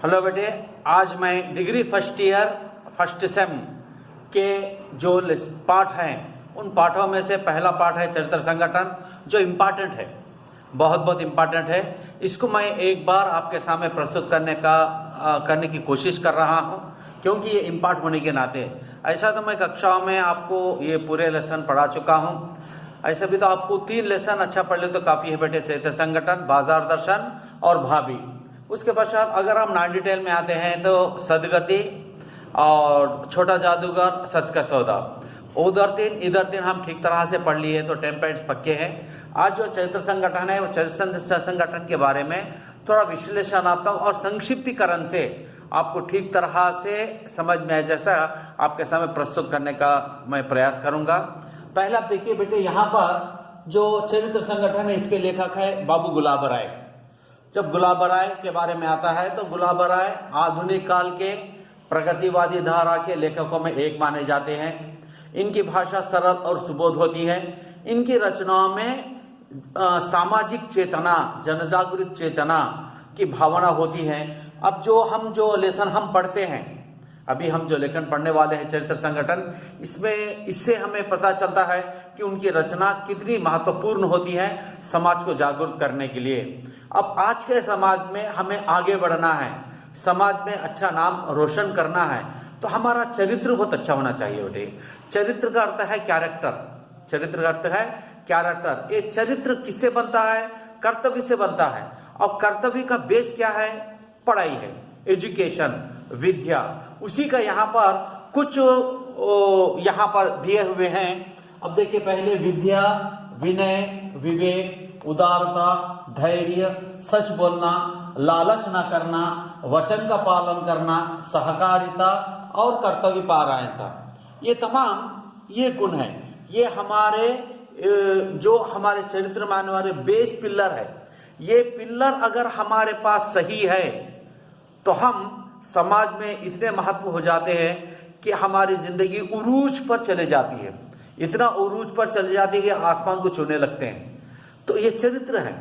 Hello बेटे, आज मैं degree first year first sem के जो पाठ हैं उन पाठों में से पहला पाठ है चरित्र संगठन, जो इम्पॉर्टेंट है, बहुत इम्पॉर्टेंट है। इसको मैं एक बार आपके सामने प्रस्तुत करने की कोशिश कर रहा हूँ, क्योंकि ये इम्पॉर्टेंट होने के नाते। ऐसा तो मैं कक्षाओं में आपको ये पूरे लेसन पढ़ा चुका हूँ। ऐसे भी तो आपको 3 लेसन अच्छा पढ़ ले तो काफ़ी है बेटे, चरित्र संगठन, बाजार दर्शन और भाभी। उसके पश्चात अगर हम नॉन डिटेल में आते हैं तो सदगति और छोटा जादूगर, सच का सौदा, उधर 3 इधर 3 हम ठीक तरह से पढ़ लिए तो 10 पॉइंट्स पक्के हैं। आज जो चरित्र संगठन है वो चरित्र संगठन के बारे में थोड़ा विश्लेषणात्मक और संक्षिप्तीकरण से आपको ठीक तरह से समझ में आए, जैसा आपके सामने प्रस्तुत करने का मैं प्रयास करूंगा। पहला देखिए बेटे, यहाँ पर जो चरित्र संगठन है इसके लेखक है बाबू गुलाब राय। जब गुलाब राय के बारे में आता है तो गुलाब राय आधुनिक काल के प्रगतिवादी धारा के लेखकों में एक माने जाते हैं। इनकी भाषा सरल और सुबोध होती है। इनकी रचनाओं में सामाजिक चेतना, जनजागृत चेतना की भावना होती है। अब जो लेसन हम पढ़ते हैं, अभी हम जो लेखन पढ़ने वाले हैं चरित्र संगठन, इससे हमें पता चलता है कि उनकी रचना कितनी महत्वपूर्ण होती है समाज को जागरूक करने के लिए। अब आज के समाज में हमें आगे बढ़ना है, समाज में अच्छा नाम रोशन करना है, तो हमारा चरित्र बहुत अच्छा होना चाहिए बेटे। चरित्र का अर्थ है कैरेक्टर, चरित्र का अर्थ है कैरेक्टर। ये चरित्र किससे बनता है? कर्तव्य से बनता है। और कर्तव्य का बेस क्या है? पढ़ाई है, एजुकेशन, विद्या। उसी का यहाँ पर कुछ यहाँ पर दिए हुए हैं। अब देखिए, पहले विद्या, विनय, विवेक, उदारता, धैर्य, सच बोलना, लालच न करना, वचन का पालन करना, सहकारिता और कर्तव्य परायणता, ये तमाम ये गुण है। ये हमारे जो हमारे चरित्र में आने वाले बेस पिलर है। ये पिलर अगर हमारे पास सही है तो हम समाज में इतने महत्व हो जाते हैं कि हमारी जिंदगी उरूज पर चले जाती है, इतना उरूज पर चले जाती है कि आसमान को छूने लगते हैं। तो ये चरित्र है।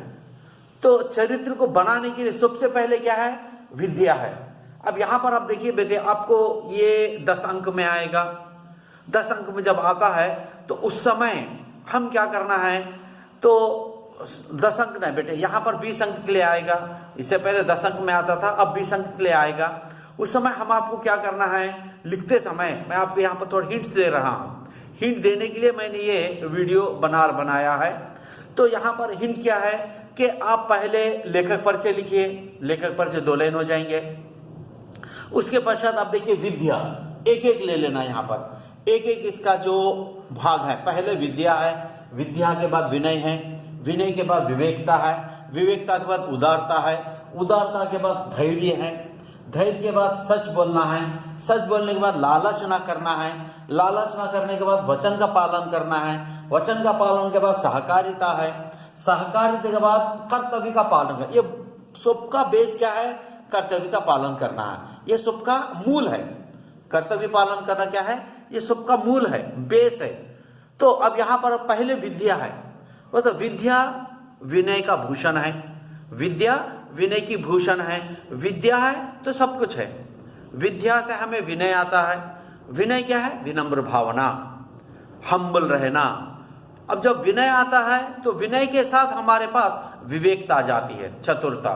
तो चरित्र को बनाने के लिए सबसे पहले क्या है? विद्या है। अब यहां पर आप देखिए बेटे, आपको ये 10 अंक में आएगा। 10 अंक में जब आता है तो उस समय हम क्या करना है? तो 10 अंक नहीं बेटे, यहाँ पर 20 अंक के लिए आएगा। इससे पहले 10 अंक में आता था, अब 20 अंक के लिए आएगा। उस समय हम आपको क्या करना है? लिखते समय मैं आपको यहाँ पर थोड़ा हिंट्स दे रहा हूँ। हिंट देने के लिए मैंने ये वीडियो बनाया है। तो यहाँ पर हिंट क्या है कि आप पहले लेखक परिचय लिखिए। लेखक परिचय 2 लाइन हो जाएंगे। उसके पश्चात आप देखिए विद्या, एक ले लेना। यहाँ पर एक इसका जो भाग है, पहले विद्या है, विद्या के बाद विनय है, विनय के बाद विवेकता है, विवेकता के बाद उदारता है, उदारता के बाद धैर्य है, धैर्य के बाद सच बोलना है, सच बोलने के बाद लालच ना करना है, लालच ना करने के बाद वचन का पालन करना है, वचन का पालन के बाद सहकारिता है, सहकारिता के बाद कर्तव्य का पालन है। ये सबका बेस क्या है? कर्तव्य का पालन करना है। ये सबका मूल है। कर्तव्य पालन करना क्या है? ये सबका मूल है, बेस है। तो अब यहाँ पर पहले विद्या है, वो तो विद्या विनय का भूषण है। विद्या विनय की भूषण है। विद्या है तो सब कुछ है। विद्या से हमें विनय आता है। विनय क्या है? विनम्र भावना, हम्बल रहना। अब जब विनय आता है तो विनय के साथ हमारे पास विवेकता आ जाती है, चतुरता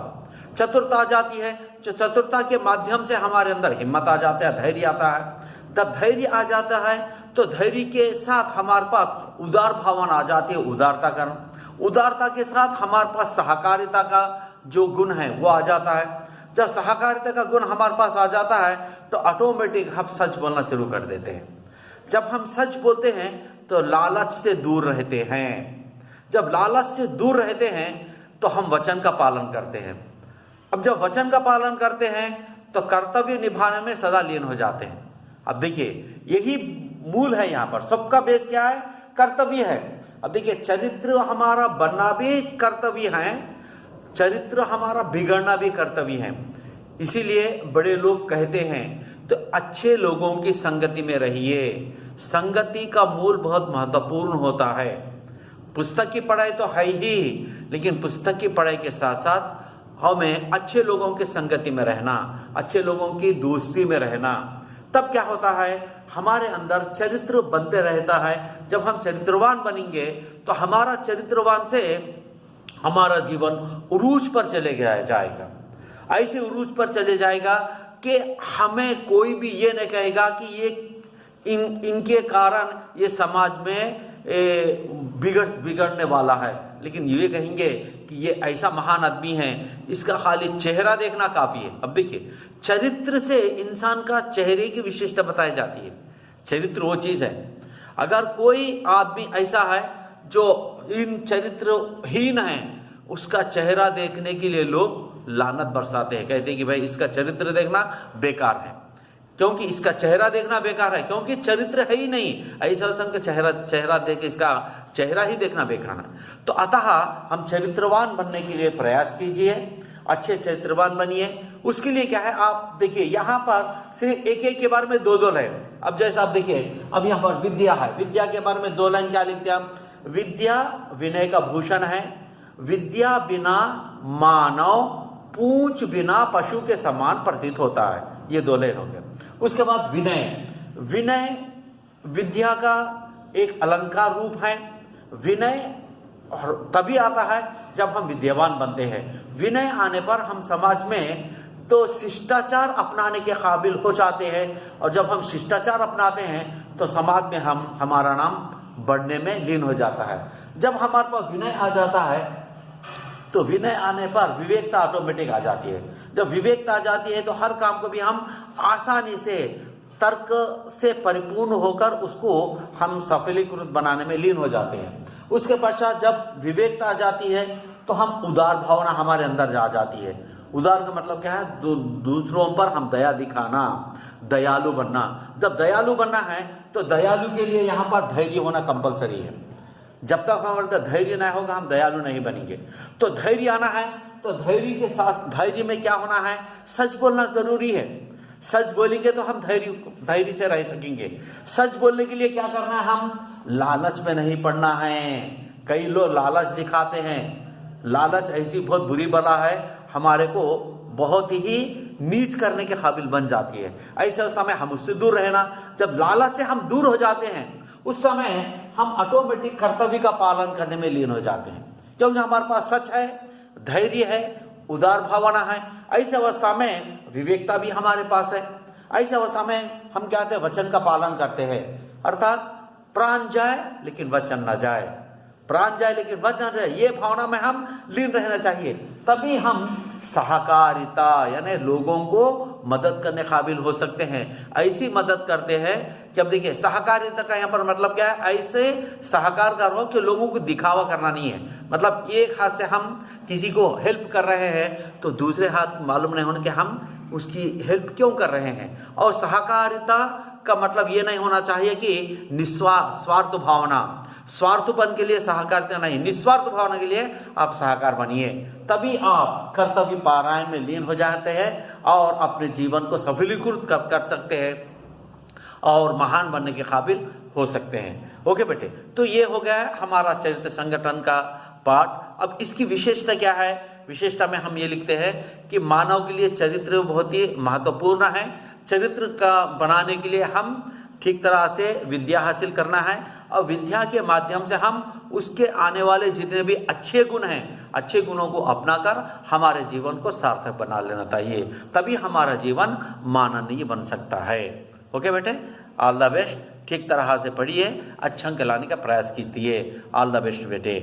आ जाती है। चतुरता के माध्यम से हमारे अंदर हिम्मत आ जाता है, धैर्य आता है। जब धैर्य आ जाता है तो धैर्य के साथ हमारे पास उदार भावना आ जाती है, उदारता के साथ हमारे पास सहकारिता का जो गुण है वो आ जाता है। जब सहकारिता का गुण हमारे पास आ जाता है तो ऑटोमेटिक हम सच बोलना शुरू कर देते हैं। जब हम सच बोलते हैं तो लालच से दूर रहते हैं। जब लालच से दूर रहते हैं तो हम वचन का पालन करते हैं। अब जब वचन का पालन करते हैं तो कर्तव्य निभाने में सदा लीन हो जाते हैं। अब देखिए, यही मूल है। यहाँ पर सबका बेस क्या है? कर्तव्य है। अब देखिए, चरित्र हमारा बनना भी कर्तव्य है, चरित्र हमारा बिगड़ना भी कर्तव्य है। इसीलिए बड़े लोग कहते हैं तो अच्छे लोगों की संगति में रहिए। संगति का मूल बहुत महत्वपूर्ण होता है। पुस्तक की पढ़ाई तो है ही, लेकिन पुस्तक की पढ़ाई के साथ साथ हमें अच्छे लोगों की संगति में रहना, अच्छे लोगों की दोस्ती में रहना, तब क्या होता है, हमारे अंदर चरित्र बनते रहता है। जब हम चरित्रवान बनेंगे तो हमारा चरित्रवान से हमारा जीवन उरूज पर चले जाएगा, ऐसे उरूज पर चले जाएगा कि हमें कोई भी ये नहीं कहेगा कि ये इनके कारण ये समाज में बिगड़ने वाला है, लेकिन ये कहेंगे कि ये ऐसा महान आदमी है, इसका खाली चेहरा देखना काफी है। अब देखिए, चरित्र से इंसान का चेहरे की विशेषता बताई जाती है। चरित्र वो चीज है, अगर कोई आदमी ऐसा है जो इन चरित्रहीन है, उसका चेहरा देखने के लिए लोग लानत बरसाते हैं, कहते हैं कि भाई इसका चरित्र देखना बेकार है, क्योंकि इसका चेहरा देखना बेकार है, क्योंकि चरित्र है ही नहीं। ऐसा का चेहरा देख के इसका चेहरा ही देखना बेकार है। तो अतः हम चरित्रवान बनने के लिए प्रयास कीजिए, अच्छे चरित्रवान बनिए। उसके लिए क्या है, आप देखिए यहाँ पर सिर्फ एक एक के बारे में दो लाइन। अब जैसा आप देखिए, अब यहाँ पर विद्या है, विद्या के बारे में 2 लाइन क्या लिखते हैं हम, विद्या विनय का भूषण है, विद्या बिना मानव पूंछ बिना पशु के समान प्रतीत होता है। ये 2 लाइन हो गए। उसके बाद विनय, विनय विद्या का एक अलंकार रूप है। विनय तभी आता है जब हम विद्यावान बनते हैं। विनय आने पर हम समाज में तो शिष्टाचार अपनाने के काबिल हो जाते हैं, और जब हम शिष्टाचार अपनाते हैं तो समाज में हमारा नाम बढ़ने में लीन हो जाता है। जब हमारे पास विनय आ जाता है तो विनय आने पर विवेकता ऑटोमेटिक आ जाती है। जब विवेकता आ जाती है तो हर काम को भी हम आसानी से तर्क से परिपूर्ण होकर उसको हम सफलीकृत बनाने में लीन हो जाते हैं। उसके पश्चात जब विवेकता आ जाती है तो हम उदार भावना हमारे अंदर आ जाती है। उदार का मतलब क्या है, दूसरों पर हम दया दिखाना, दयालु बनना। जब दयालु बनना है तो दयालु के लिए यहाँ पर धैर्य होना कंपलसरी है। जब तक हमारा धैर्य नहीं होगा हम दयालु नहीं बनेंगे। तो धैर्य आना है तो धैर्य के साथ, धैर्य में क्या होना है, सच बोलना जरूरी है। सच बोलेंगे तो हम धैर्य से रह सकेंगे। सच बोलने के लिए क्या करना है, हम लालच में नहीं पड़ना है। कई लोग लालच दिखाते हैं, लालच ऐसी बहुत बुरी बला है, हमारे को बहुत ही नीच करने के काबिल बन जाती है। ऐसे समय हम उससे दूर रहना। जब लालच से हम दूर हो जाते हैं उस समय हम ऑटोमेटिक कर्तव्य का पालन करने में लीन हो जाते हैं, क्योंकि हमारे पास सच है, धैर्य है, उदार भावना है। ऐसे अवस्था में विवेकता भी हमारे पास है। ऐसे अवस्था में हम क्या कहते हैं, वचन का पालन करते हैं। अर्थात प्राण जाए लेकिन वचन न जाए, प्राण जाए लेकिन वचन न जाए, ये भावना में हम लीन रहना चाहिए। तभी हम सहकारिता यानी लोगों को मदद करने काबिल हो सकते हैं। ऐसी मदद करते हैं कि अब देखिए, सहकारिता का यहाँ पर मतलब क्या है, ऐसे सहकार कर रहा हो कि लोगों को दिखावा करना नहीं है। मतलब एक हाथ से हम किसी को हेल्प कर रहे हैं तो दूसरे हाथ मालूम नहीं होने कि हम उसकी हेल्प क्यों कर रहे हैं। और सहकारिता का मतलब ये नहीं होना चाहिए कि स्वार्थ भावना, स्वार्थपन के लिए सहकारिता नहीं, निस्वार्थ भावना के लिए आप सहकार बनिए। तभी आप कर्तव्य पारायण में लीन हो जाते हैं और अपने जीवन को सफलीकृत कर सकते हैं और महान बनने के काबिल हो सकते हैं। ओके बेटे, तो ये हो गया है हमारा चरित्र संगठन का पाठ। अब इसकी विशेषता क्या है, विशेषता में हम ये लिखते हैं कि मानव के लिए चरित्र बहुत ही महत्वपूर्ण है। चरित्र का बनाने के लिए हम ठीक तरह से विद्या हासिल करना है, और विद्या के माध्यम से हम उसके आने वाले जितने भी अच्छे गुण हैं, अच्छे गुणों को अपनाकर हमारे जीवन को सार्थक बना लेना चाहिए। तभी हमारा जीवन माननीय बन सकता है। ओके बेटे, ऑल द बेस्ट। ठीक तरह से पढ़िए, अच्छे अंक लाने का प्रयास कीजिए। ऑल द बेस्ट बेटे।